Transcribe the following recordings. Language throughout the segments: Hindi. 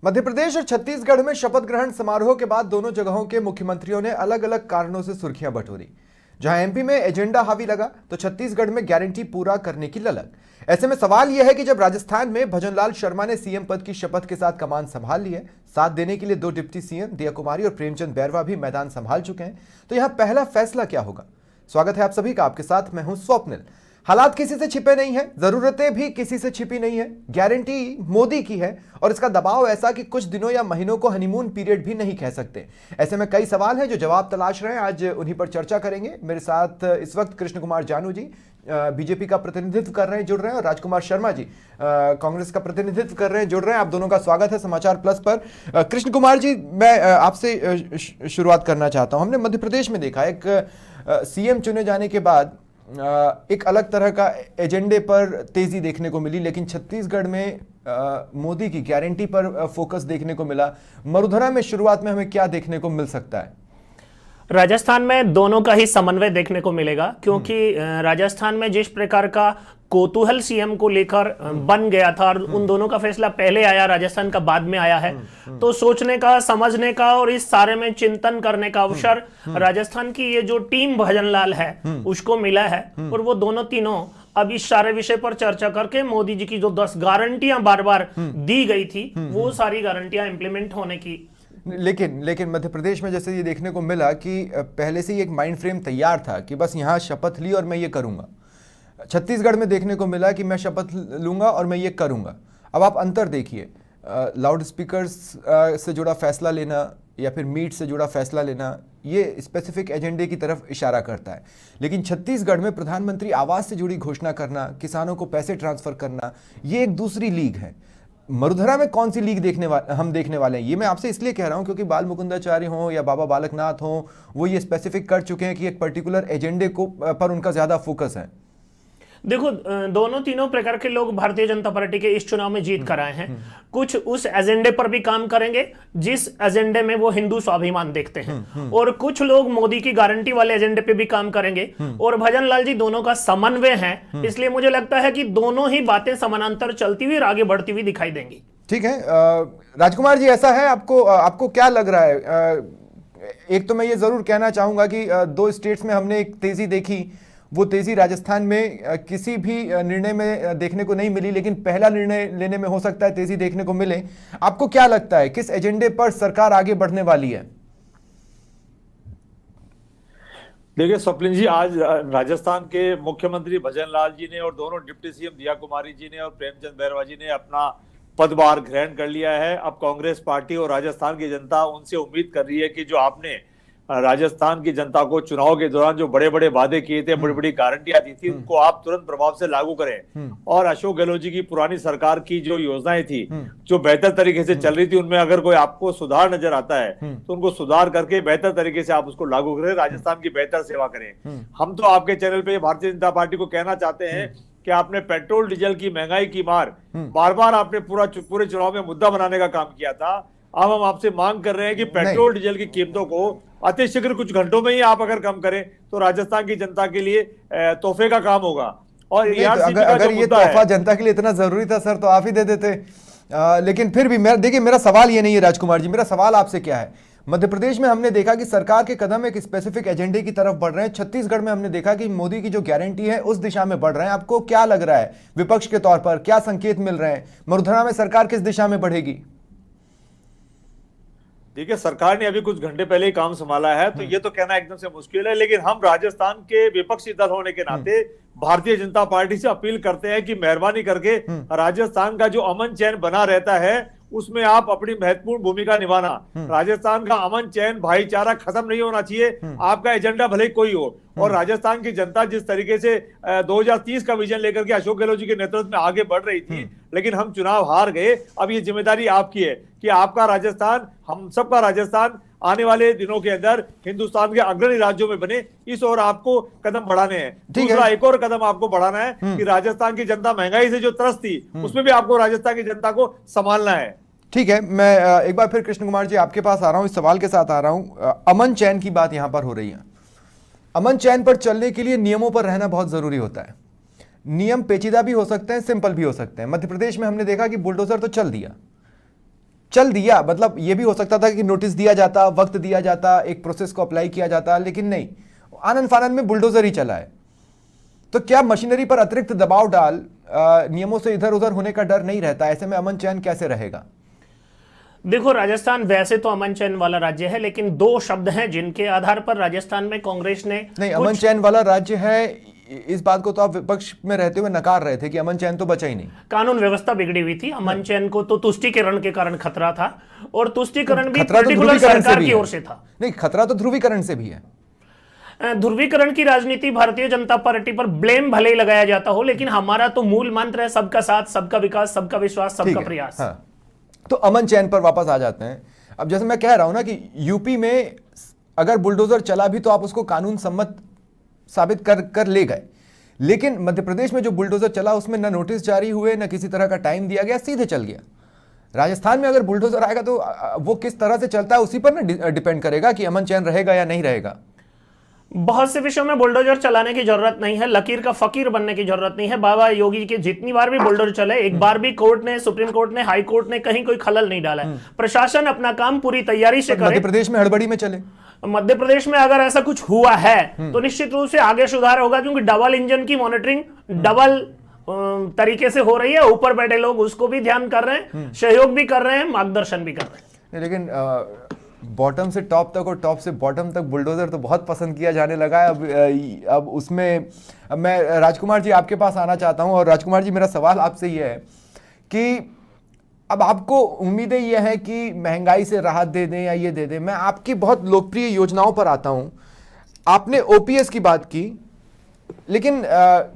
मध्य प्रदेश और छत्तीसगढ़ में शपथ ग्रहण समारोह के बाद दोनों जगहों के मुख्यमंत्रियों ने अलग अलग कारणों से सुर्खियां बटोरी। जहां एमपी में एजेंडा हावी लगा तो छत्तीसगढ़ में गारंटी पूरा करने की ललक। ऐसे में सवाल यह है कि जब राजस्थान में भजनलाल शर्मा ने सीएम पद की शपथ के साथ कमान संभाल ली है, साथ देने के लिए दो डिप्टी सीएम दिया कुमारी और प्रेमचंद बैरवा भी मैदान संभाल चुके हैं, तो यहां पहला फैसला क्या होगा? स्वागत है आप सभी का, आपके साथ मैं हूं स्वप्निल। हालात किसी से छिपे नहीं है, जरूरतें भी किसी से छिपी नहीं है। गारंटी मोदी की है और इसका दबाव ऐसा कि कुछ दिनों या महीनों को हनीमून पीरियड भी नहीं कह सकते। ऐसे में कई सवाल हैं जो जवाब तलाश रहे हैं, आज उन्हीं पर चर्चा करेंगे। मेरे साथ इस वक्त कृष्ण कुमार जानू जी बीजेपी का प्रतिनिधित्व कर रहे हैं, जुड़ रहे हैं, और राजकुमार शर्मा जी कांग्रेस का प्रतिनिधित्व कर रहे हैं, जुड़ रहे हैं। आप दोनों का स्वागत है समाचार प्लस पर। कृष्ण कुमार जी, मैं आपसे शुरुआत करना चाहता हूं। हमने मध्य प्रदेश में देखा एक सीएम चुने जाने के बाद एक अलग तरह का एजेंडे पर तेजी देखने को मिली, लेकिन छत्तीसगढ़ में मोदी की गारंटी पर फोकस देखने को मिला। मरुधरा में शुरुआत में हमें क्या देखने को मिल सकता है? राजस्थान में दोनों का ही समन्वय देखने को मिलेगा, क्योंकि राजस्थान में जिस प्रकार का कौतूहल सीएम को लेकर बन गया था और उन दोनों का फैसला पहले आया, राजस्थान का बाद में आया है, तो सोचने का, समझने का और इस सारे में चिंतन करने का अवसर राजस्थान की ये जो टीम भजनलाल है उसको मिला है। और वो दोनों तीनों अब इस सारे विषय पर चर्चा करके मोदी जी की जो 10 गारंटियां बार बार दी गई थी वो सारी गारंटियां इंप्लीमेंट होने की। लेकिन मध्य प्रदेश में जैसे ये देखने को मिला कि पहले से ही एक माइंड फ्रेम तैयार था कि बस यहाँ शपथ ली और मैं ये करूंगा। छत्तीसगढ़ में देखने को मिला कि मैं शपथ लूंगा और मैं ये करूंगा। अब आप अंतर देखिए, लाउड स्पीकर्स से जुड़ा फैसला लेना या फिर मीट से जुड़ा फैसला लेना, ये स्पेसिफिक एजेंडे की तरफ इशारा करता है। लेकिन छत्तीसगढ़ में प्रधानमंत्री आवास से जुड़ी घोषणा करना, किसानों को पैसे ट्रांसफर करना, ये एक दूसरी लीग है। मरुधरा में कौन सी लीग हम देखने वाले हैं? ये मैं आपसे इसलिए कह रहा हूं क्योंकि बाल मुकुंदाचार्य हो या बाबा बालकनाथ हो, वो ये स्पेसिफिक कर चुके हैं कि एक पर्टिकुलर एजेंडे को पर उनका ज्यादा फोकस है। देखो, दोनों तीनों प्रकार के लोग भारतीय जनता पार्टी के इस चुनाव में जीत कर आए हैं। कुछ उस एजेंडे पर भी काम करेंगे जिस एजेंडे में वो हिंदू स्वाभिमान देखते हैं, और कुछ लोग मोदी की गारंटी वाले एजेंडे पे भी काम करेंगे। और भजनलाल जी दोनों का समन्वय है, इसलिए मुझे लगता है कि दोनों ही बातें समानांतर चलती हुई और आगे बढ़ती हुई दिखाई देंगी। ठीक है, राजकुमार जी, ऐसा है? आपको क्या लग रहा है? एक तो मैं ये जरूर कहना चाहूंगा कि दो स्टेट्स में हमने एक तेजी देखी, वो तेजी राजस्थान में किसी भी निर्णय में देखने को नहीं मिली, लेकिन पहला निर्णय लेने में हो सकता है तेजी देखने को मिले। आपको क्या लगता है किस एजेंडे पर सरकार आगे बढ़ने वाली है? देखिए स्वप्निल जी, आज राजस्थान के मुख्यमंत्री भजनलाल जी ने और दोनों डिप्टी सीएम दिया कुमारी जी ने और प्रेमचंद बैरवा जी ने अपना पदभार ग्रहण कर लिया है। अब कांग्रेस पार्टी और राजस्थान की जनता उनसे उम्मीद कर रही है कि जो आपने राजस्थान की जनता को चुनाव के दौरान जो बड़े बड़े वादे किए थे, बड़ी बड़ी गारंटियां दी थी, उनको आप तुरंत प्रभाव से लागू करें। और अशोक गहलोत जी की पुरानी सरकार की जो योजनाएं थी जो बेहतर तरीके से चल रही थी, उनमें अगर कोई आपको सुधार नजर आता है तो उनको सुधार करके बेहतर तरीके से आप उसको लागू करें, राजस्थान की बेहतर सेवा करें। हम तो आपके चैनल पे भारतीय जनता पार्टी को कहना चाहते हैं कि आपने पेट्रोल डीजल की महंगाई की मार बार बार आपने पूरे चुनाव में मुद्दा बनाने का काम किया था। अब हम आपसे मांग कर रहे हैं कि पेट्रोल डीजल की कीमतों को अतिशीघ्र कुछ घंटों में ही आप अगर कम करें तो राजस्थान की जनता के लिए तोहफे का काम होगा। और तो अगर ये तोहफा जनता के लिए इतना जरूरी था सर, तो आप ही दे देते। लेकिन फिर भी देखिए, मेरा सवाल ये नहीं है राजकुमार जी, मेरा सवाल आपसे क्या है। मध्य प्रदेश में हमने देखा कि सरकार के कदम एक स्पेसिफिक एजेंडे की तरफ बढ़ रहे हैं। छत्तीसगढ़ में हमने देखा कि मोदी की जो गारंटी है उस दिशा में बढ़ रहे हैं। आपको क्या लग रहा है, विपक्ष के तौर पर क्या संकेत मिल रहे हैं? मरुधरा में सरकार किस दिशा में बढ़ेगी? देखिए, सरकार ने अभी कुछ घंटे पहले ही काम संभाला है, तो ये तो कहना एकदम से मुश्किल है। लेकिन हम राजस्थान के विपक्षी दल होने के नाते भारतीय जनता पार्टी से अपील करते हैं कि मेहरबानी करके राजस्थान का जो अमन चैन बना रहता है उसमें आप अपनी महत्वपूर्ण भूमिका निभाना। राजस्थान का अमन चैन, भाईचारा खत्म नहीं होना चाहिए, आपका एजेंडा भले ही कोई हो। और राजस्थान की जनता जिस तरीके से 2030 का विजन लेकर के अशोक गहलोत जी के नेतृत्व में आगे बढ़ रही थी, लेकिन हम चुनाव हार गए। अब ये जिम्मेदारी आपकी है कि आपका राजस्थान, हम सबका राजस्थान आने वाले दिनों के अंदर हिंदुस्तान के अग्रणी राज्यों में बने, इस ओर आपको कदम बढ़ाने हैं। दूसरा एक और कदम आपको बढ़ाना है कि राजस्थान की जनता महंगाई से जो त्रस्त थी उसमें भी आपको राजस्थान की जनता को संभालना है। ठीक है, मैं एक बार फिर कृष्ण कुमार जी आपके पास आ रहा हूं, इस सवाल के साथ आ रहा हूं। अमन चैन की बात यहां पर हो रही है। अमन चैन पर चलने के लिए नियमों पर रहना बहुत जरूरी होता है। नियम पेचीदा भी हो सकते हैं, सिंपल भी हो सकते हैं। मध्य प्रदेश में हमने देखा कि बुलडोजर तो चल दिया, चल दिया, मतलब ये भी हो सकता था कि नोटिस दिया जाता, वक्त दिया जाता, एक प्रोसेस को अप्लाई किया जाता, लेकिन नहीं, आनन फानन में बुलडोजर ही चला है। तो क्या मशीनरी पर अतिरिक्त दबाव डाल नियमों से इधर उधर होने का डर नहीं रहता? ऐसे में अमन चैन कैसे रहेगा? देखो, राजस्थान वैसे तो अमन चैन वाला राज्य है, लेकिन दो शब्द हैं जिनके आधार पर राजस्थान में कांग्रेस ने नहीं, अमन चैन वाला राज्य है, इस बात को तो आप विपक्ष में रहते हुए नकार रहे थे कि अमन चैन तो बचा ही नहीं। कानून व्यवस्था बिगड़ी हुई थी। अमन चैन को तो तुष्टीकरण के कारण खतरा था, और तुष्टीकरण भी खतरा तो पर्टिकुलर ध्रुवीकरण सरकार भी की है। ओर से था। नहीं, खतरा तो ध्रुवीकरण से भी है। ध्रुवीकरण की राजनीति भारतीय जनता पार्टी पर ब्लेम भले ही लगाया जाता हो, लेकिन हमारा तो मूल मंत्र है सबका साथ, सबका विकास, सबका विश्वास, ठीक सबका है, प्रयास। हाँ। तो अमन चैन पर वापस आ जाते हैं। अब जैसे मैं कह रहा हूं ना कि यूपी में अगर बुलडोजर चला भी तो आप उसको कानून सम्मत साबित कर ले गए, लेकिन मध्य प्रदेश में जो बुलडोजर चला उसमें न नोटिस जारी हुए, न किसी तरह का टाइम दिया गया, सीधे चल गया। राजस्थान में अगर बुलडोजर आएगा तो वो किस तरह से चलता है उसी पर ना डिपेंड करेगा कि अमन चैन रहेगा या नहीं रहेगा। बहुत से विषयों में बुलडोजर चलाने की जरूरत नहीं है, लकीर का फकीर बनने की जरूरत नहीं है। बाबा योगी के जितनी बार भी बुलडोजर चले, एक बार भी कोर्ट ने, सुप्रीम कोर्ट ने, हाई कोर्ट ने कहीं कोई खलल नहीं डाला है। प्रशासन अपना काम पूरी तैयारी से करे। मध्य प्रदेश में हड़बड़ी में चले, मध्य प्रदेश में अगर ऐसा कुछ हुआ है तो निश्चित रूप से आगे सुधार होगा, क्योंकि डबल इंजन की मॉनिटरिंग डबल तरीके से हो रही है। ऊपर बैठे लोग उसको भी ध्यान कर रहे हैं, सहयोग भी कर रहे हैं, मार्गदर्शन भी कर रहे हैं। लेकिन बॉटम से टॉप तक और टॉप से बॉटम तक बुलडोजर तो बहुत पसंद किया जाने लगा है। अब उसमें मैं राजकुमार जी आपके पास आना चाहता हूं, और राजकुमार जी मेरा सवाल आपसे ये है कि अब आपको उम्मीदें ये हैं कि महंगाई से राहत दे दें या ये दे दें। मैं आपकी बहुत लोकप्रिय योजनाओं पर आता हूं। आपने ओपीएस की बात की, लेकिन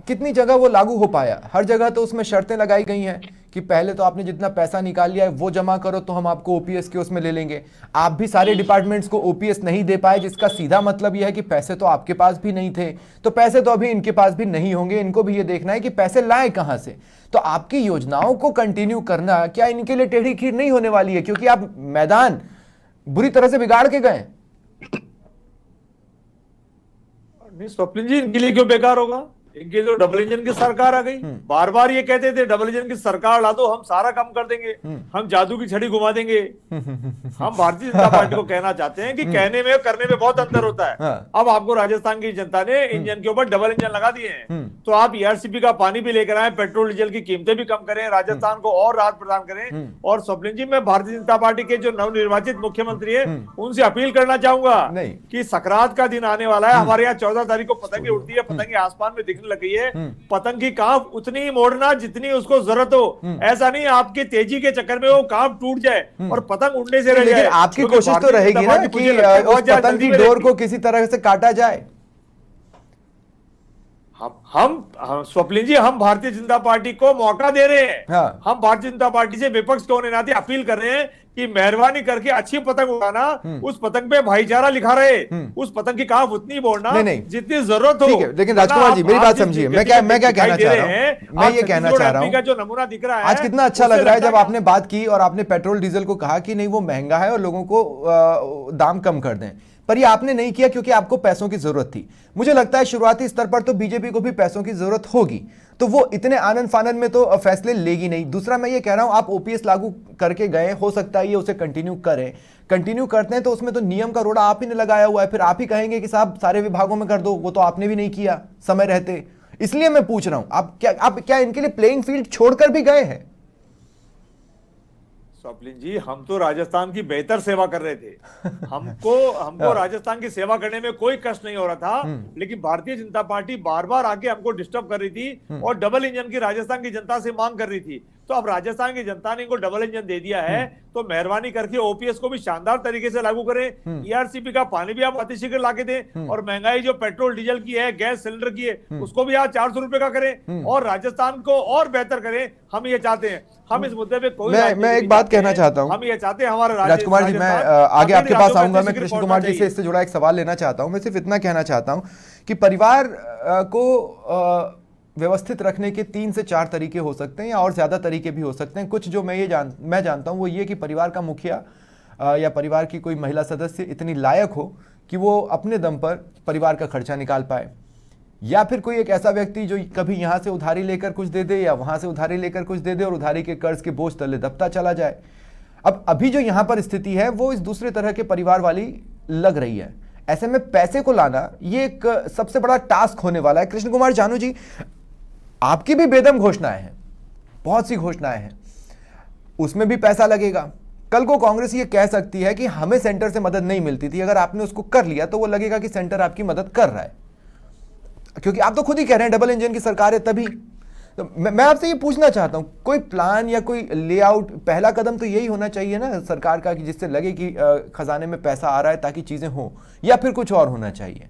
कितनी जगह वो लागू हो पाया? हर जगह तो उसमें शर्तें लगाई गई हैं कि पहले तो आपने जितना पैसा निकाल लिया है वो जमा करो तो हम आपको ओपीएस के उसमें ले लेंगे। आप भी सारे डिपार्टमेंट्स को ओपीएस नहीं दे पाए, जिसका सीधा मतलब यह है कि पैसे तो आपके पास भी नहीं थे, तो पैसे तो अभी इनके पास भी नहीं होंगे। इनको भी ये देखना है कि पैसे लाए कहां से। तो आपकी योजनाओं को कंटिन्यू करना क्या इनके लिए टेढ़ी खीर नहीं होने वाली है? क्योंकि आप मैदान बुरी तरह से बिगाड़ के गए। नहीं स्वप्निल जी, इनके लिए क्यों बेकार होगा? इनके तो डबल इंजन की सरकार आ गई। बार बार ये कहते थे डबल इंजन की सरकार ला दो, हम सारा काम कर देंगे, हम जादू की छड़ी घुमा देंगे। हम भारतीय जनता पार्टी को कहना चाहते हैं कि कहने में और करने में बहुत अंतर होता है। अब आपको राजस्थान की जनता ने इंजन के ऊपर डबल इंजन लगा दिए हैं, तो आप ईआरसीपी का पानी भी लेकर आए, पेट्रोल डीजल की कीमतें भी कम करें, राजस्थान को और राहत प्रदान करें। और स्वप्निल जी, मैं भारतीय जनता पार्टी के जो नवनिर्वाचित मुख्यमंत्री है उनसे अपील करना चाहूंगा कि सकरात का दिन आने वाला है। हमारे यहाँ 14 तारीख को पतंगे उड़ती है, पतंगे आसमान में दिखने लगी है। पतंग की कांप उतनी ही मोड़ना जितनी उसको जरूरत हो। ऐसा नहीं आपकी तेजी के चक्कर में वो कांप टूट जाए और पतंग उड़ने से रह जाए। लेकिन आपकी कोशिश तो रहेगी ना कि उस पतंग की डोर को किसी तरह से काटा जाए। हम स्वप्निल जी, हम भारतीय जनता पार्टी को मौका दे रहे हैं। हाँ। हम भारतीय जनता पार्टी से विपक्ष के होने नाते अपील कर रहे हैं कि मेहरबानी करके अच्छी पतंग उड़ाना, उस पतंग पे भाईचारा लिखा रहे, उस पतंग की कांप उतनी बोलना जितनी जरूरत हो। ठीक है, लेकिन राजकुमार जी मेरी बात समझिए, मैं क्या कहना चाह रहा हूं, मैं ये कहना चाह रहा हूं, जो नमूना दिख रहा है आज कितना अच्छा लग रहा है जब आपने बात की और आपने पेट्रोल डीजल को कहा कि नहीं वो महंगा है और लोगों को दाम कम कर दें, पर ये आपने नहीं किया क्योंकि आपको पैसों की जरूरत थी। मुझे लगता है शुरुआती स्तर पर तो बीजेपी को भी पैसों की जरूरत होगी, तो वो इतने आनंद फानंद में तो फैसले लेगी नहीं। दूसरा मैं ये कह रहा हूं, आप ओपीएस लागू करके गए, हो सकता है ये उसे कंटिन्यू करें, कंटिन्यू करते हैं तो उसमें तो नियम का रोड़ा आप ही ने लगाया हुआ है, फिर आप ही कहेंगे कि साहब सारे विभागों में कर दो, वो तो आपने भी नहीं किया समय रहते। इसलिए मैं पूछ रहा हूं, आप क्या इनके लिए प्लेइंग फील्ड छोड़कर भी गए हैं? स्वप्निल जी, हम तो राजस्थान की बेहतर सेवा कर रहे थे। हमको राजस्थान की सेवा करने में कोई कष्ट नहीं हो रहा था, लेकिन भारतीय जनता पार्टी बार बार आके हमको डिस्टर्ब कर रही थी और डबल इंजन की राजस्थान की जनता से मांग कर रही थी। तो अब राजस्थान की जनता ने इनको डबल इंजन दे दिया है, तो मेहरबानी करके ओपीएस को भी शानदार तरीके से लागू करें। ईआरसीपी का पानी भी आप अतिशीघ्र लाके दें, और महंगाई जो पेट्रोल डीजल की है, गैस सिलेंडर की है, उसको भी आप 400 रुपए का करें और राजस्थान को और बेहतर करें। हम ये चाहते हैं। हम इस मुद्दे पे कोई मैं एक बात कहना चाहता हूं, हम ये चाहते हैं हमारा राजकुमार जी, मैं आगे आपके पास आऊंगा, मैं कृष्ण कुमार जी से इससे जुड़ा एक सवाल लेना चाहता हूं। मैं सिर्फ इतना कहना चाहता हूं कि परिवार को व्यवस्थित रखने के 3 से 4 तरीके हो सकते हैं या और ज्यादा तरीके भी हो सकते हैं। कुछ जो मैं जानता हूं वो ये कि परिवार का मुखिया या परिवार की कोई महिला सदस्य इतनी लायक हो कि वो अपने दम पर परिवार का खर्चा निकाल पाए, या फिर कोई एक ऐसा व्यक्ति जो कभी यहां से उधारी लेकर कुछ दे दे या वहां से उधारी लेकर कुछ दे दे और उधारी के कर्ज के बोझ तले दबता चला जाए। अब अभी जो यहां पर स्थिति है वो इस दूसरे तरह के परिवार वाली लग रही है। ऐसे में पैसे को लाना ये एक सबसे बड़ा टास्क होने वाला है। कृष्ण कुमार जानू जी, आपकी भी बेदम घोषणाएं हैं, बहुत सी घोषणाएं हैं, उसमें भी पैसा लगेगा। कल को कांग्रेस ये कह सकती है कि हमें सेंटर से मदद नहीं मिलती थी, अगर आपने उसको कर लिया तो वो लगेगा कि सेंटर आपकी मदद कर रहा है, क्योंकि आप तो खुद ही कह रहे हैं डबल इंजन की सरकार है तभी। तो मैं आपसे ये पूछना चाहता हूं, कोई प्लान या कोई लेआउट, पहला कदम तो यही होना चाहिए ना सरकार का कि जिससे लगे कि खजाने में पैसा आ रहा है ताकि चीजें हों, या फिर कुछ और होना चाहिए?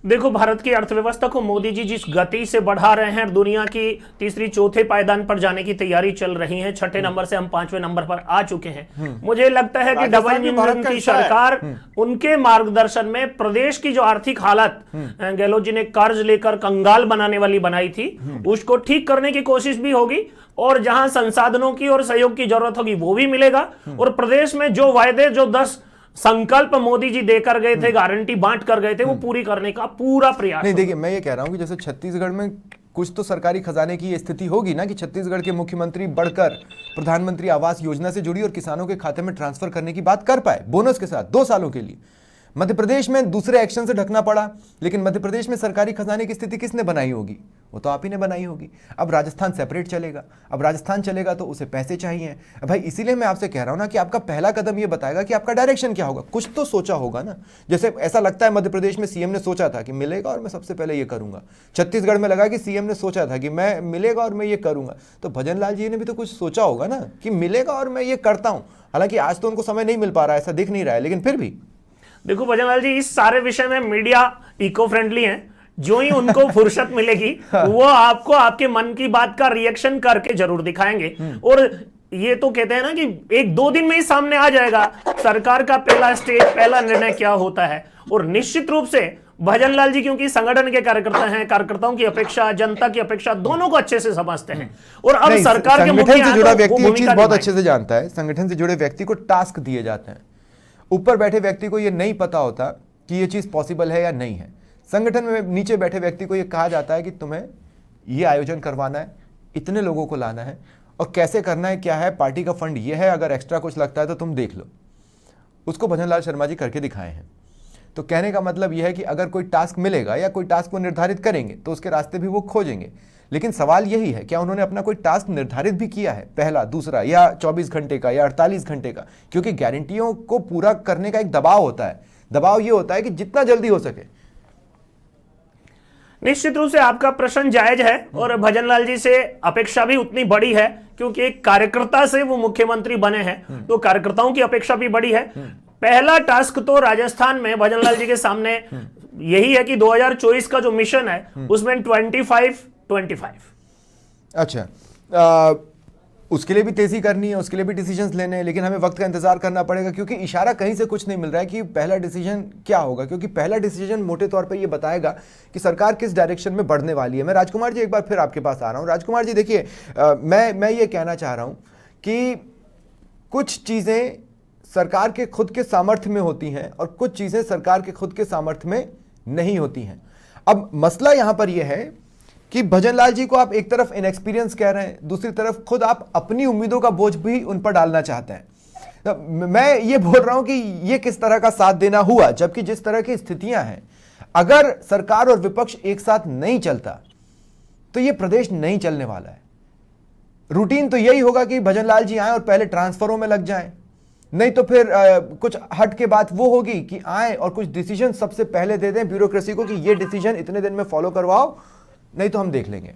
देखो, भारत की अर्थव्यवस्था को मोदी जी जिस गति से बढ़ा रहे हैं, दुनिया की तीसरी चौथे पायदान पर जाने की तैयारी चल रही है, छठे नंबर से हम 5वें नंबर पर आ चुके हैं। मुझे लगता है कि डबल इंजन की सरकार, उनके मार्गदर्शन में प्रदेश की जो आर्थिक हालत गहलोत जी ने कर्ज लेकर कंगाल बनाने वाली बनाई थी, उसको ठीक करने की कोशिश भी होगी, और जहां संसाधनों की और सहयोग की जरूरत होगी वो भी मिलेगा। और प्रदेश में जो वायदे, जो 10 संकल्प मोदी जी देकर गए थे, गारंटी बांट कर गए थे, वो पूरी करने का पूरा प्रयास। नहीं, देखिए मैं ये कह रहा हूं कि जैसे छत्तीसगढ़ में कुछ तो सरकारी खजाने की ये स्थिति होगी ना कि छत्तीसगढ़ के मुख्यमंत्री बढ़कर प्रधानमंत्री आवास योजना से जुड़ी और किसानों के खाते में ट्रांसफर करने की बात कर पाए बोनस के साथ 2 सालों के लिए। मध्य प्रदेश में दूसरे एक्शन से ढकना पड़ा, लेकिन मध्य प्रदेश में सरकारी खजाने की स्थिति किसने बनाई होगी? वो तो आप ही ने बनाई होगी। अब राजस्थान सेपरेट चलेगा, अब राजस्थान चलेगा तो उसे पैसे चाहिए। भाई इसीलिए मैं आपसे कह रहा हूं ना कि आपका पहला कदम ये बताएगा कि आपका डायरेक्शन क्या होगा। कुछ तो सोचा होगा ना। जैसे ऐसा लगता है मध्य प्रदेश में सीएम ने सोचा था कि मिलेगा और मैं सबसे पहले ये करूंगा, छत्तीसगढ़ में लगा कि सीएम ने सोचा था कि मैं मिलेगा और मैं ये करूंगा, तो भजन लाल जी ने भी तो कुछ सोचा होगा ना कि मिलेगा और मैं ये करता हूं। हालांकि आज तो उनको समय नहीं मिल पा रहा है, ऐसा दिख नहीं रहा है, लेकिन फिर भी देखो भजनलाल जी, इस सारे विषय में मीडिया इको फ्रेंडली है। जो ही उनको फुर्सत मिलेगी वो आपको आपके मन की बात का रिएक्शन करके जरूर दिखाएंगे। और ये तो कहते हैं ना कि 1-2 दिन में ही सामने आ जाएगा सरकार का पहला स्टेज, पहला निर्णय क्या होता है। और निश्चित रूप से भजनलाल जी क्योंकि संगठन के कार्यकर्ता हैं, कार्यकर्ताओं की अपेक्षा, जनता की अपेक्षा दोनों को अच्छे से समझते हैं। और अब सरकार के संगठन से जुड़ा व्यक्ति एक चीज बहुत अच्छे से जानता है, संगठन से जुड़े व्यक्ति को टास्क दिए जाते हैं। ऊपर बैठे व्यक्ति को यह नहीं पता होता कि यह चीज पॉसिबल है या नहीं है। संगठन में नीचे बैठे व्यक्ति को यह कहा जाता है कि तुम्हें यह आयोजन करवाना है, इतने लोगों को लाना है, और कैसे करना है, क्या है, पार्टी का फंड यह है, अगर एक्स्ट्रा कुछ लगता है तो तुम देख लो। उसको भजनलाल शर्मा जी करके दिखाए हैं। तो कहने का मतलब यह है कि अगर कोई टास्क मिलेगा या कोई टास्क वो निर्धारित करेंगे तो उसके रास्ते भी वो खोजेंगे। लेकिन सवाल यही है, क्या उन्होंने अपना कोई टास्क निर्धारित भी किया है, पहला, दूसरा, या 24 घंटे का या 48 घंटे का? क्योंकि गारंटियों को पूरा करने का एक दबाव होता है। दबाव ये होता है कि जितना जल्दी हो सके। निश्चित रूप से आपका प्रश्न जायज है और भजनलाल जी से अपेक्षा भी उतनी बड़ी है, क्योंकि एक कार्यकर्ता से वो मुख्यमंत्री बने हैं, तो कार्यकर्ताओं की अपेक्षा भी बड़ी है। पहला टास्क तो राजस्थान में भजनलाल जी के सामने यही है कि 2024 का जो मिशन है उसमें 25-25। अच्छा, उसके लिए भी तेजी करनी है, उसके लिए भी डिसीजंस लेने हैं, लेकिन हमें वक्त का इंतजार करना पड़ेगा, क्योंकि इशारा कहीं से कुछ नहीं मिल रहा है कि पहला डिसीजन क्या होगा। क्योंकि पहला डिसीजन मोटे तौर पे ये बताएगा कि सरकार किस डायरेक्शन में बढ़ने वाली है। मैं राजकुमार जी एक बार फिर आपके पास आ रहा हूं। राजकुमार जी देखिए, मैं ये कहना चाह रहा हूं कि कुछ चीजें सरकार के खुद के सामर्थ्य में होती हैं और कुछ चीजें सरकार के खुद के सामर्थ्य में नहीं होती हैं। अब मसला यहां पर यह है कि भजनलाल जी को आप एक तरफ इनएक्सपीरियंस कह रहे हैं, दूसरी तरफ खुद आप अपनी उम्मीदों का बोझ भी उन पर डालना चाहते हैं। तो मैं ये बोल रहा हूं कि ये किस तरह का साथ देना हुआ, जबकि जिस तरह की स्थितियां हैं, अगर सरकार और विपक्ष एक साथ नहीं चलता तो ये प्रदेश नहीं चलने वाला है। रूटीन तो यही होगा कि भजनलाल जी आए और पहले ट्रांसफरों में लग जाएं, नहीं तो फिर कुछ हट के बात वो होगी कि आए और कुछ डिसीजन सबसे पहले दे दें ब्यूरोक्रेसी को कि ये डिसीजन इतने दिन में फॉलो करवाओ, नहीं तो हम देख लेंगे।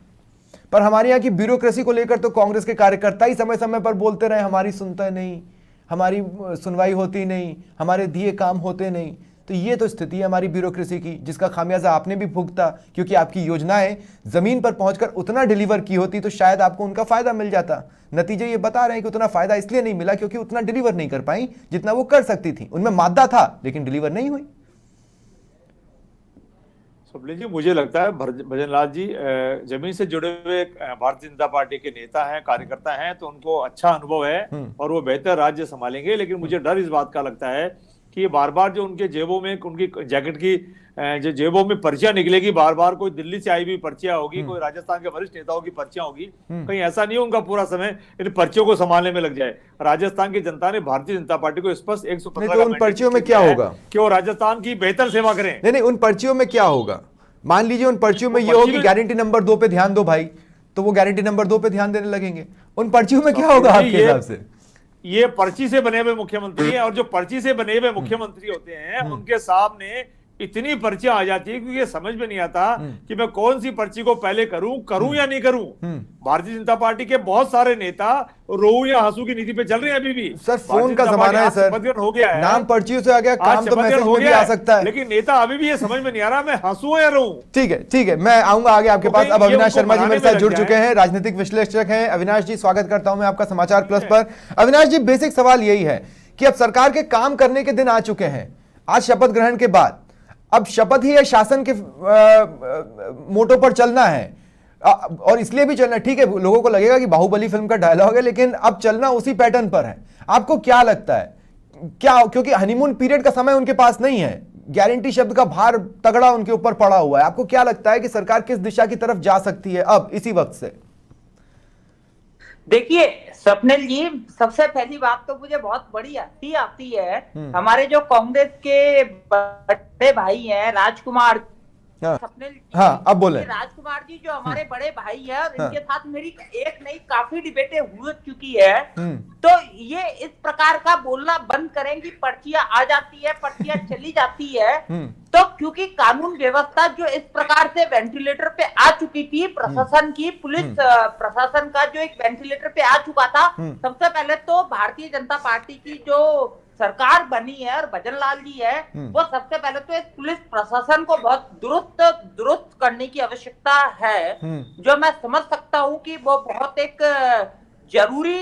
पर हमारे यहाँ की ब्यूरोक्रेसी को लेकर तो कांग्रेस के कार्यकर्ता ही समय समय पर बोलते रहे, हमारी सुनता नहीं, हमारी सुनवाई होती नहीं, हमारे दिए काम होते नहीं। तो ये तो स्थिति है हमारी ब्यूरोक्रेसी की, जिसका खामियाजा आपने भी भुगता, क्योंकि आपकी योजनाएं जमीन पर पहुंचकर उतना डिलीवर की होती तो शायद आपको उनका फायदा मिल जाता। नतीजे ये बता रहे हैं कि उतना फायदा इसलिए नहीं मिला क्योंकि उतना डिलीवर नहीं कर पाई जितना वो कर सकती थी। उनमें मादा था लेकिन डिलीवर नहीं हुई। स्वप्निल जी, मुझे लगता है भजनलाल जी जमीन से जुड़े हुए भारतीय जनता पार्टी के नेता हैं, कार्यकर्ता हैं, तो उनको अच्छा अनुभव है और वो बेहतर राज्य संभालेंगे। लेकिन मुझे डर इस बात का लगता है कि ये बार बार जो उनके जेबों में, उनकी जैकेट की जो जेबों में पर्चियां निकलेगी, बार बार कोई दिल्ली से आई हुई पर्चियां होगी, कोई राजस्थान के वरिष्ठ नेताओं की पर्चियां होगी, कहीं ऐसा नहीं हो उनका पूरा समय इन पर्चियों को संभालने में लग जाए। राजस्थान की जनता ने भारतीय जनता पार्टी को स्पष्ट 115 तो उन पर्चियों में क्या होगा कि वो राजस्थान की बेहतर सेवा करें। नहीं, उन पर्चियों में क्या होगा? मान लीजिए उन पर्चियों में ये हो कि गारंटी नंबर 2 पे ध्यान दो भाई, तो वो गारंटी नंबर 2 पे ध्यान देने लगेंगे। उन पर्चियों में क्या होगा आपके हिसाब से? ये पर्ची से बने हुए मुख्यमंत्री है, और जो पर्ची से बने हुए मुख्यमंत्री होते हैं उनके सामने इतनी पर्चियां आ जाती है कि ये समझ में नहीं आता कि मैं कौन सी पर्ची को पहले करूं या नहीं करूं। भारतीय जनता पार्टी के बहुत सारे नेता रोऊ या हंसू की नीति पे चल रहे हैं अभी भी। सर फोन का जमाना है सर, हो गया है, नाम पर्चियों से आ गया, काम तो मैसेज में भी आ सकता है, लेकिन नेता अभी भी ये समझ में नहीं आ रहा मैं हंसू या रोऊं। ठीक है, मैं आऊंगा आगे आपके पास। अब अविनाश शर्मा जी मेरे साथ जुड़ चुके हैं, राजनीतिक विश्लेषक हैं। अविनाश जी, स्वागत करता हूं मैं आपका समाचार प्लस पर। अविनाश जी, बेसिक सवाल यही है कि अब सरकार के काम करने के दिन आ चुके हैं, आज शपथ ग्रहण के बाद। अब शपथ ही है, शासन के मोटो पर चलना है, और इसलिए भी चलना, ठीक है लोगों को लगेगा कि बाहुबली फिल्म का डायलॉग है, लेकिन अब चलना उसी पैटर्न पर है। आपको क्या लगता है, क्या, क्योंकि हनीमून पीरियड का समय उनके पास नहीं है, गारंटी शब्द का भार तगड़ा उनके ऊपर पड़ा हुआ है, आपको क्या लगता है कि सरकार किस दिशा की तरफ जा सकती है अब इसी वक्त से? देखिए स्वप्निल जी, सबसे पहली बात तो मुझे बहुत बड़ी हंसी आती है, हमारे जो कांग्रेस के बड़े भाई हैं राजकुमार, स्वप्निल जी, हाँ, अब बोले। राजकुमार जी जो हमारे बड़े भाई हैं, और इनके साथ मेरी एक नहीं काफी डिबेटें हो चुकी है, तो ये इस प्रकार का बोलना बंद करें कि पर्चियां आ जाती है, पर्चियां चली जाती है, तो क्योंकि कानून व्यवस्था जो इस प्रकार से वेंटिलेटर पे आ चुकी थी, प्रशासन की, पुलिस प्रशासन का जो एक वेंटिलेटर पे आ चुका था। सबसे पहले तो भारतीय जनता पार्टी की जो सरकार बनी है और भजन लाल जी है, वो सबसे पहले तो इस पुलिस प्रशासन को बहुत दुरुस्त करने की आवश्यकता है, जो मैं समझ सकता हूं कि वो बहुत एक जरूरी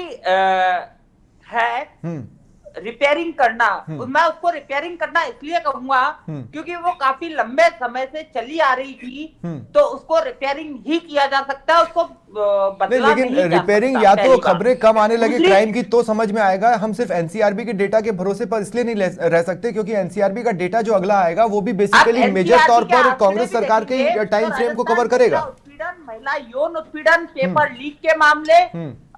है रिपेयरिंग करना। मैं उसको रिपेयरिंग करना इसलिए कहूंगा क्योंकि वो काफी लंबे समय से चली आ रही थी, तो उसको रिपेयरिंग ही किया जा सकता है, उसको बदला नहीं, लेकिन रिपेयरिंग या तो खबरें कम आने लगे क्राइम की तो समझ में आएगा। हम सिर्फ एनसीआरबी के डेटा के भरोसे पर इसलिए नहीं रह सकते क्योंकि एनसीआरबी का डेटा जो अगला आएगा वो भी बेसिकली मेजर तौर पर कांग्रेस सरकार के टाइम फ्रेम को कवर करेगा। महिला यौन उत्पीड़न, पेपर लीक के मामले,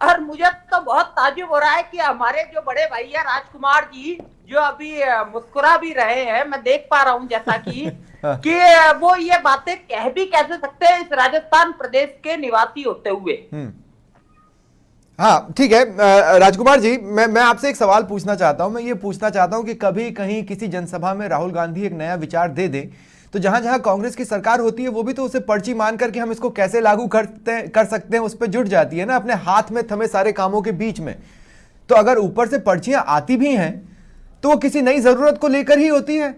और मुझे तो बहुत ताज्जुब हो रहा है कि हमारे जो बड़े भाई है राजकुमार जी, जो अभी मुस्कुरा भी रहे हैं, मैं देख पा रहा हूं जैसा कि वो ये बातें कह भी कैसे सकते हैं इस राजस्थान प्रदेश के निवासी होते हुए। हाँ ठीक है राजकुमार जी, मैं आपसे एक सवाल पूछना चाहता हूं। मैं ये पूछना चाहता हूं कि कभी कहीं किसी जनसभा में राहुल गांधी एक नया विचार दे दे तो जहां जहां कांग्रेस की सरकार होती है वो भी तो उसे पर्ची मान करके हम इसको कैसे लागू कर सकते हैं उस पर जुट जाती है ना, अपने हाथ में थमे सारे कामों के बीच में। तो अगर ऊपर से पर्चियां आती भी हैं तो वो किसी नई जरूरत को लेकर ही होती है।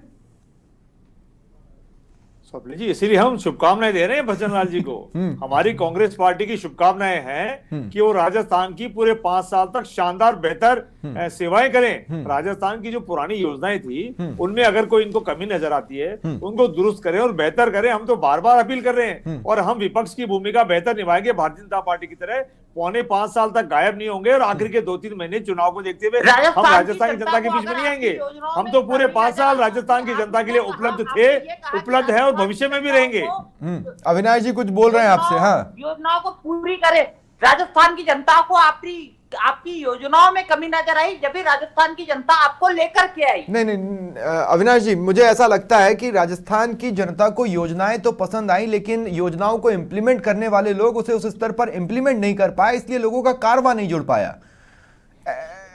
स्वप्निल जी, इसीलिए हम शुभकामनाएं दे रहे हैं भजन लाल जी को। हमारी कांग्रेस पार्टी की शुभकामनाएं हैं कि वो राजस्थान की पूरे 5 साल तक शानदार बेहतर सेवाएं करें। राजस्थान की जो पुरानी योजनाएं थी उनमें अगर कोई इनको कमी नजर आती है उनको दुरुस्त करें और बेहतर करें। हम तो बार बार अपील कर रहे हैं और हम विपक्ष की भूमिका बेहतर निभाएंगे। भारतीय जनता पार्टी की तरह 5.25 साल तक गायब नहीं होंगे और आखिर के 2-3 महीने चुनाव को देखते हुए हम राजस्थान की जनता के बीच में नहीं आएंगे। हम तो पूरे 5 साल राजस्थान की जनता के लिए उपलब्ध थे, उपलब्ध है और भविष्य में भी रहेंगे। अविनाश जी कुछ बोल रहे हैं आपसे। हाँ, योजनाओं को पूरी करें। राजस्थान की जनता को आपकी योजनाओं में कमी नजर आई जब भी राजस्थान की जनता आपको लेकर के आई। नहीं अविनाश जी, मुझे ऐसा लगता है कि राजस्थान की जनता को योजनाएं तो पसंद आई लेकिन योजनाओं को इंप्लीमेंट करने वाले लोग उसे उस स्तर पर इंप्लीमेंट नहीं कर पाए, इसलिए लोगों का कारवां नहीं जुड़ पाया,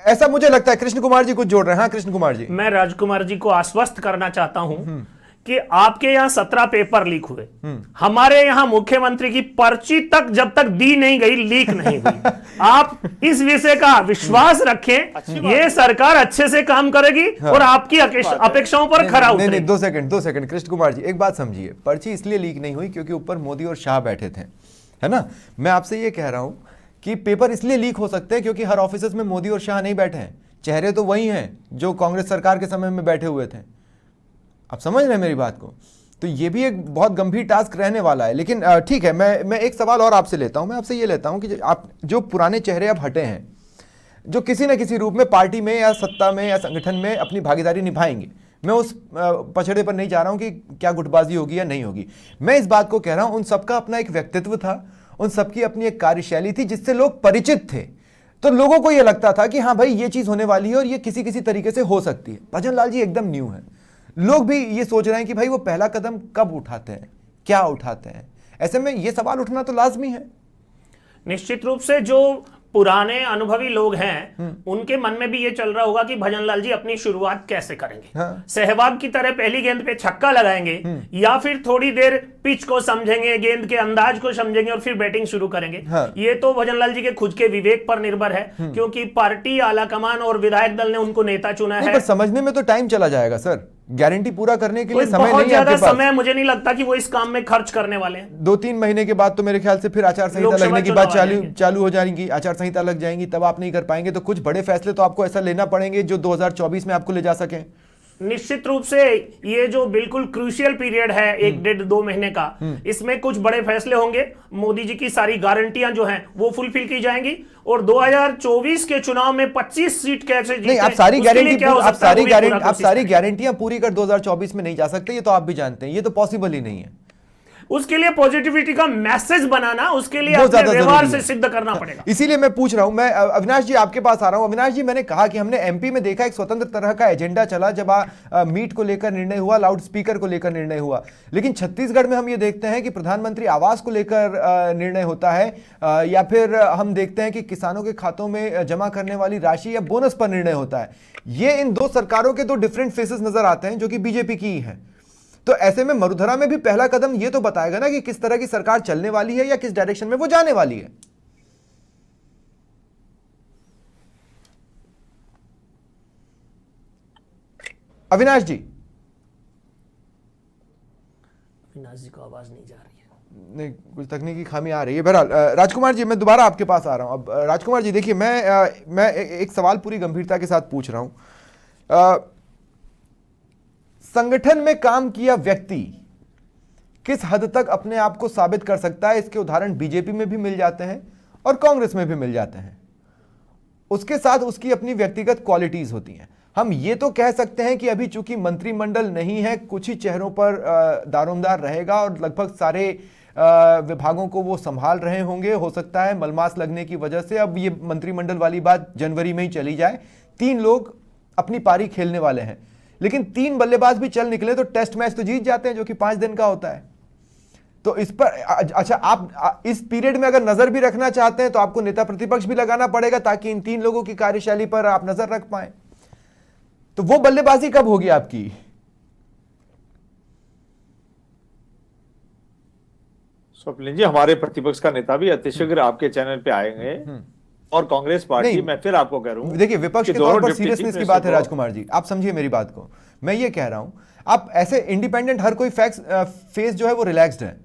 ऐसा मुझे लगता है। कृष्ण कुमार जी कुछ जोड़ रहे हैं। हाँ कृष्ण कुमार जी, मैं राजकुमार जी को आश्वस्त करना चाहता हूं कि आपके यहां 17 पेपर लीक हुए, हमारे यहां मुख्यमंत्री की पर्ची तक जब तक दी नहीं गई लीक नहीं हुई। आप इस विषय का विश्वास रखें, ये सरकार अच्छे से काम करेगी और आपकी अपेक्षाओं पर खरा उतरेगी। नहीं, 2 सेकंड कृष्ण कुमार जी, एक बात समझिए। पर्ची इसलिए लीक नहीं हुई क्योंकि ऊपर मोदी और शाह बैठे थे, है ना। मैं आपसे ये कह रहा हूं कि पेपर इसलिए लीक हो सकते हैं क्योंकि हर ऑफिस में मोदी और शाह नहीं बैठे हैं, चेहरे तो वही हैं जो कांग्रेस सरकार के समय में बैठे हुए थे। आप समझ रहे हैं मेरी बात को? तो ये भी एक बहुत गंभीर टास्क रहने वाला है। लेकिन ठीक है, मैं एक सवाल और आपसे लेता हूं। मैं आपसे ये लेता हूं कि आप जो पुराने चेहरे अब हटे हैं, जो किसी न किसी रूप में पार्टी में या सत्ता में या संगठन में अपनी भागीदारी निभाएंगे। मैं उस पछड़े पर नहीं जा रहा हूं कि क्या गुटबाजी होगी या नहीं होगी। मैं इस बात को कह रहा हूं, उन सबका अपना एक व्यक्तित्व था, उन सबकी अपनी एक कार्यशैली थी जिससे लोग परिचित थे। तो लोगों को यह लगता था कि हाँ भाई ये चीज होने वाली है और ये किसी किसी तरीके से हो सकती है। भजन लाल जी एकदम न्यू है। लोग भी ये सोच रहे हैं कि भाई वो पहला कदम कब उठाते हैं, क्या उठाते हैं। ऐसे में ये सवाल उठना तो लाजमी है। निश्चित रूप से जो पुराने अनुभवी लोग हैं उनके मन में भी ये चल रहा होगा कि भजन लाल जी अपनी शुरुआत कैसे करेंगे। हाँ। सहवाग की तरह पहली गेंद पे छक्का लगाएंगे या फिर थोड़ी देर पिच को समझेंगे, गेंद के अंदाज को समझेंगे और फिर बैटिंग शुरू करेंगे। हाँ। ये तो भजन लाल जी के खुद के विवेक पर निर्भर है, क्योंकि पार्टी, आलाकमान और विधायक दल ने उनको नेता चुना है। पर समझने में तो टाइम चला जाएगा सर, गारंटी पूरा करने के लिए समय बहुत नहीं है ज्यादा आपके पास। समय मुझे नहीं लगता कि वो इस काम में खर्च करने वाले हैं। 2-3 महीने के बाद तो मेरे ख्याल से फिर आचार संहिता लोकसभा लगने के बाद चुनाव आ जाएंगे। चालू हो जाएंगी, आचार संहिता लग जाएंगी, तब आप नहीं कर पाएंगे। तो कुछ बड़े फैसले तो आपको ऐसा लेना पड़ेंगे जो 2024 में आपको ले जा सकें। निश्चित रूप से ये जो बिल्कुल क्रूशियल पीरियड है 1-1.5-2 महीने का, इसमें कुछ बड़े फैसले होंगे। मोदी जी की सारी गारंटियां जो हैं वो फुलफिल की जाएंगी और 2024 के चुनाव में 25 सीट कैसे जीते, नहीं, आप सारी उसके लिए गारंटी क्या हो सकता है, वो भी पूरा आप कोशिश सारी करें। गारंटियां पूरी कर 2024 में नहीं जा सकते, ये तो आप भी जानते हैं। ये तो पॉसिबल ही नहीं है। उसके लिए पॉजिटिविटी का मैसेज बनाना, उसके लिए बहुत अपने ज्यादा व्यवहार जरूरी से है। सिद्ध करना पड़ेगा। इसीलिए मैं पूछ रहा हूं। मैं अविनाश जी आपके पास आ रहा हूं। अविनाश जी, मैंने कहा कि हमने एमपी में देखा एक स्वतंत्र तरह का एजेंडा चला जब मीट को लेकर निर्णय हुआ, लाउड स्पीकर को लेकर निर्णय हुआ। लेकिन छत्तीसगढ़ में हम ये देखते हैं कि प्रधानमंत्री आवास को लेकर निर्णय होता है, या फिर हम देखते हैं कि किसानों के खातों में जमा करने वाली राशि या बोनस पर निर्णय होता है। ये इन दो सरकारों के दो डिफरेंट फेसेस नजर आते हैं जो कि बीजेपी की ही है। तो ऐसे में मरुधरा में भी पहला कदम ये तो बताएगा ना कि किस तरह की सरकार चलने वाली है या किस डायरेक्शन में वो जाने वाली है। अविनाश जी, अविनाश जी को आवाज नहीं जा रही है। नहीं, कुछ तकनीकी खामी आ रही है। बहरहाल राजकुमार जी, मैं दोबारा आपके पास आ रहा हूं। अब राजकुमार जी देखिए, मैं एक सवाल पूरी गंभीरता के साथ पूछ रहा हूं। संगठन में काम किया व्यक्ति किस हद तक अपने आप को साबित कर सकता है, इसके उदाहरण बीजेपी में भी मिल जाते हैं और कांग्रेस में भी मिल जाते हैं। उसके साथ उसकी अपनी व्यक्तिगत क्वालिटीज होती हैं। हम ये तो कह सकते हैं कि अभी चूंकि मंत्रिमंडल नहीं है, कुछ ही चेहरों पर दारोमदार रहेगा और लगभग सारे विभागों को वो संभाल रहे होंगे। हो सकता है मलमास लगने की वजह से अब ये मंत्रिमंडल वाली बात जनवरी में ही चली जाए। 3 लोग अपनी पारी खेलने वाले हैं, लेकिन 3 बल्लेबाज भी चल निकले तो टेस्ट मैच तो जीत जाते हैं, जो कि 5 दिन का होता है। तो इस पर अच्छा, आप इस पीरियड में अगर नजर भी रखना चाहते हैं तो आपको नेता प्रतिपक्ष भी लगाना पड़ेगा ताकि इन 3 लोगों की कार्यशैली पर आप नजर रख पाए। तो वो बल्लेबाजी कब होगी आपकी? स्वप्निल जी, हमारे प्रतिपक्ष का नेता भी अतिशीघ्र आपके चैनल पे आएंगे और कांग्रेस पार्टी, मैं फिर आपको कह रहा हूं, देखिए विपक्ष के तौर पर सीरियसनेस की बात है राजकुमार जी, आप समझिए मेरी बात को। मैं ये कह रहा हूं, आप ऐसे इंडिपेंडेंट हर कोई फेस जो है वो रिलैक्स्ड है,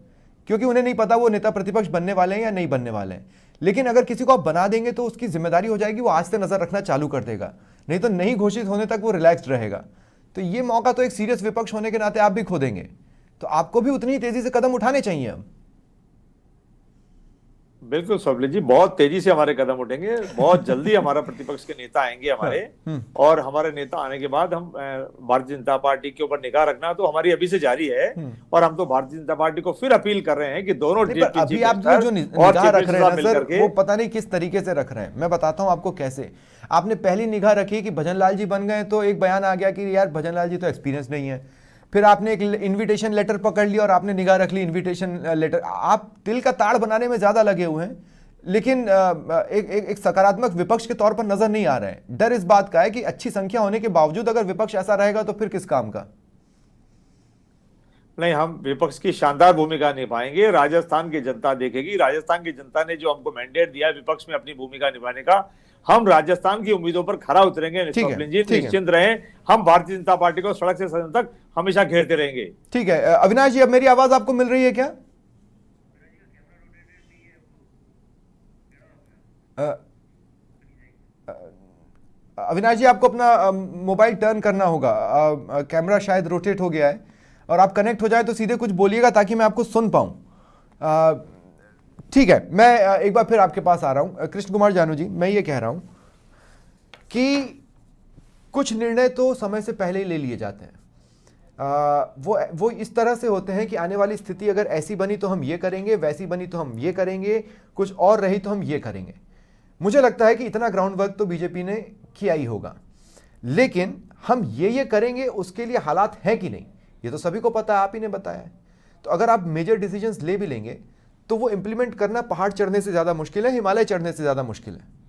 क्योंकि उन्हें नहीं पता वो नेता प्रतिपक्ष बनने वाले हैं या नहीं बनने वाले हैं। लेकिन अगर किसी को आप बना देंगे तो उसकी जिम्मेदारी हो जाएगी, वो आज से नजर रखना चालू कर देगा, नहीं तो नहीं घोषित होने तक वो रिलैक्स्ड रहेगा। तो ये मौका तो एक सीरियस विपक्ष होने के नाते आप भी खो देंगे। तो आपको भी उतनी ही तेजी से कदम उठाने चाहिए अब। बिल्कुल स्वप्निल जी, बहुत तेजी से हमारे कदम उठेंगे। बहुत जल्दी हमारा प्रतिपक्ष के नेता आएंगे हमारे, और हमारे नेता आने के बाद हम भारतीय जनता पार्टी के ऊपर निगाह रखना तो हमारी अभी से जारी है। और हम तो भारतीय जनता पार्टी को फिर अपील कर रहे हैं कि दोनों अभी आप जो निगाह रख रहे हैं सर, वो पता नहीं किस तरीके से रख रहे हैं। मैं बताता हूं आपको कैसे। आपने पहली निगाह रखी कि भजन लाल जी बन गए तो एक बयान आ गया कि यार भजन लाल जी तो एक्सपीरियंस नहीं है। फिर आपने एक इनविटेशन लेटर पकड़ लिया और आपने निगाह रख ली इनविटेशन लेटर। आप तिल का ताड़ बनाने में ज्यादा लगे हुए हैं, लेकिन एक सकारात्मक विपक्ष के तौर पर नजर नहीं आ रहा है। डर इस बात का है कि अच्छी संख्या होने के बावजूद अगर विपक्ष ऐसा रहेगा तो फिर किस काम का। नहीं, हम विपक्ष की शानदार भूमिका निभाएंगे। राजस्थान की जनता देखेगी। राजस्थान की जनता ने जो हमको मैंडेट दिया है विपक्ष में अपनी भूमिका निभाने का, हम राजस्थान की उम्मीदों पर खरा उतरेंगे। निश्चिंत रहें, हम भारतीय जनता पार्टी को सड़क से सदन तक हमेशा घेरते रहेंगे। ठीक है अविनाश जी, अब मेरी आवाज आपको मिल रही है क्या? अविनाश जी, आपको अपना मोबाइल टर्न करना होगा। कैमरा शायद रोटेट हो गया है, और आप कनेक्ट हो जाए तो सीधे कुछ बोलिएगा ताकि मैं आपको सुन पाऊं। ठीक है, मैं एक बार फिर आपके पास आ रहा हूं। कृष्ण कुमार जानू जी, मैं ये कह रहा हूं कि कुछ निर्णय तो समय से पहले ही ले लिए जाते हैं। वो इस तरह से होते हैं कि आने वाली स्थिति अगर ऐसी बनी तो हम ये करेंगे, वैसी बनी तो हम ये करेंगे, कुछ और रही तो हम ये करेंगे। मुझे लगता है कि इतना ग्राउंड वर्क तो बीजेपी ने किया ही होगा, लेकिन हम ये करेंगे उसके लिए हालात हैं कि नहीं, ये तो सभी को पता है, आप ही ने बताया है। तो अगर आप मेजर डिसीजंस ले भी लेंगे तो वो इंप्लीमेंट करना पहाड़ चढ़ने से ज्यादा मुश्किल है, हिमालय चढ़ने से ज्यादा मुश्किल है।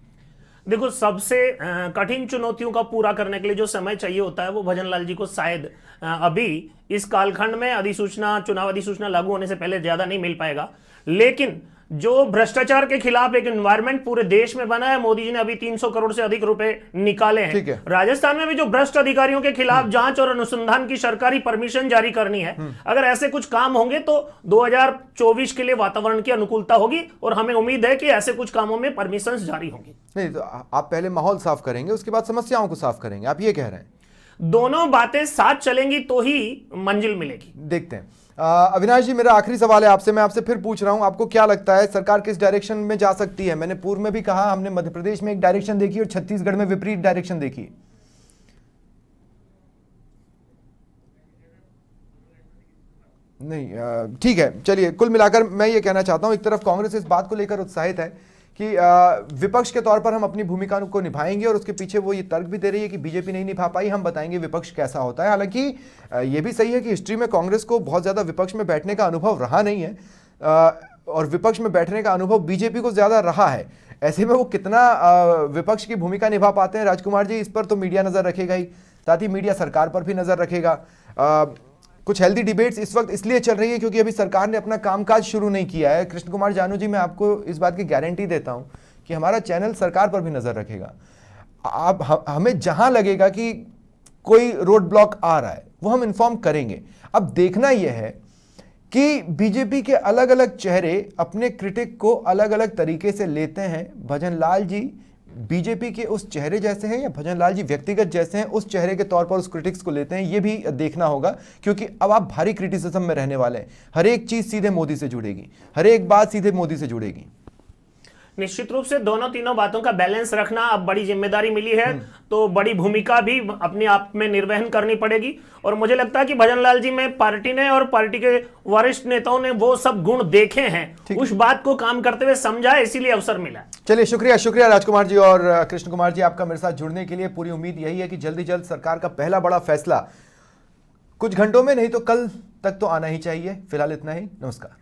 देखो, सबसे कठिन चुनौतियों का पूरा करने के लिए जो समय चाहिए होता है वो भजनलाल जी को शायद अभी इस कालखंड में चुनाव अधिसूचना लागू होने से पहले ज्यादा नहीं मिल पाएगा। लेकिन जो भ्रष्टाचार के खिलाफ एक एनवायरनमेंट पूरे देश में बना है, मोदी जी ने अभी 300 करोड़ से अधिक रुपए निकाले हैं। राजस्थान में भी जो भ्रष्ट अधिकारियों के खिलाफ जांच और अनुसंधान की सरकारी परमिशन जारी करनी है, अगर ऐसे कुछ काम होंगे तो 2024 के लिए वातावरण की अनुकूलता होगी और हमें उम्मीद है कि ऐसे कुछ कामों में परमिशन जारी होंगी। नहीं तो आप पहले माहौल साफ करेंगे, उसके बाद समस्याओं को साफ करेंगे, आप ये कह रहे हैं। दोनों बातें साथ चलेंगी तो ही मंजिल मिलेगी। देखते हैं। अविनाश जी, मेरा आखिरी सवाल है आपसे, मैं आपसे फिर पूछ रहा हूं, आपको क्या लगता है सरकार किस डायरेक्शन में जा सकती है? मैंने पूर्व में भी कहा, हमने मध्य प्रदेश में एक डायरेक्शन देखी और छत्तीसगढ़ में विपरीत डायरेक्शन देखी। नहीं, ठीक है, चलिए, कुल मिलाकर मैं ये कहना चाहता हूं, एक तरफ कांग्रेस इस बात को लेकर उत्साहित है कि विपक्ष के तौर पर हम अपनी भूमिका को निभाएंगे, और उसके पीछे वो ये तर्क भी दे रही है कि बीजेपी नहीं निभा पाई, हम बताएंगे विपक्ष कैसा होता है। हालांकि ये भी सही है कि हिस्ट्री में कांग्रेस को बहुत ज़्यादा विपक्ष में बैठने का अनुभव रहा नहीं है, और विपक्ष में बैठने का अनुभव बीजेपी को ज़्यादा रहा है। ऐसे में वो कितना विपक्ष की भूमिका निभा पाते हैं, राजकुमार जी, इस पर तो मीडिया नज़र रखेगा ही, साथ ही मीडिया सरकार पर भी नज़र रखेगा। कुछ हेल्दी डिबेट्स इस वक्त इसलिए चल रही है क्योंकि अभी सरकार ने अपना कामकाज शुरू नहीं किया है। कृष्ण कुमार जानू जी, मैं आपको इस बात की गारंटी देता हूं कि हमारा चैनल सरकार पर भी नजर रखेगा। आप हमें जहां लगेगा कि कोई रोड ब्लॉक आ रहा है वो हम इन्फॉर्म करेंगे। अब देखना यह है कि बीजेपी के अलग अलग चेहरे अपने क्रिटिक को अलग अलग तरीके से लेते हैं। भजनलाल जी बीजेपी के उस चेहरे जैसे हैं या भजनलाल जी व्यक्तिगत जैसे हैं, उस चेहरे के तौर पर उस क्रिटिक्स को लेते हैं, ये भी देखना होगा, क्योंकि अब आप भारी क्रिटिसिज्म में रहने वाले हैं। हर एक चीज सीधे मोदी से जुड़ेगी, हर एक बात सीधे मोदी से जुड़ेगी। निश्चित रूप से दोनों तीनों बातों का बैलेंस रखना अब बड़ी जिम्मेदारी मिली है, तो बड़ी भूमिका भी अपने आप में निर्वहन करनी पड़ेगी। और मुझे लगता है कि भजनलाल जी में पार्टी ने और पार्टी के वरिष्ठ नेताओं ने वो सब गुण देखे हैं, उस बात को काम करते हुए समझा, इसीलिए अवसर मिला। चलिए, शुक्रिया राजकुमार जी और कृष्ण कुमार जी, आपका मेरे साथ जुड़ने के लिए। पूरी उम्मीद यही है कि जल्दी जल्द सरकार का पहला बड़ा फैसला कुछ घंटों में, नहीं तो कल तक तो आना ही चाहिए। फिलहाल इतना ही, नमस्कार।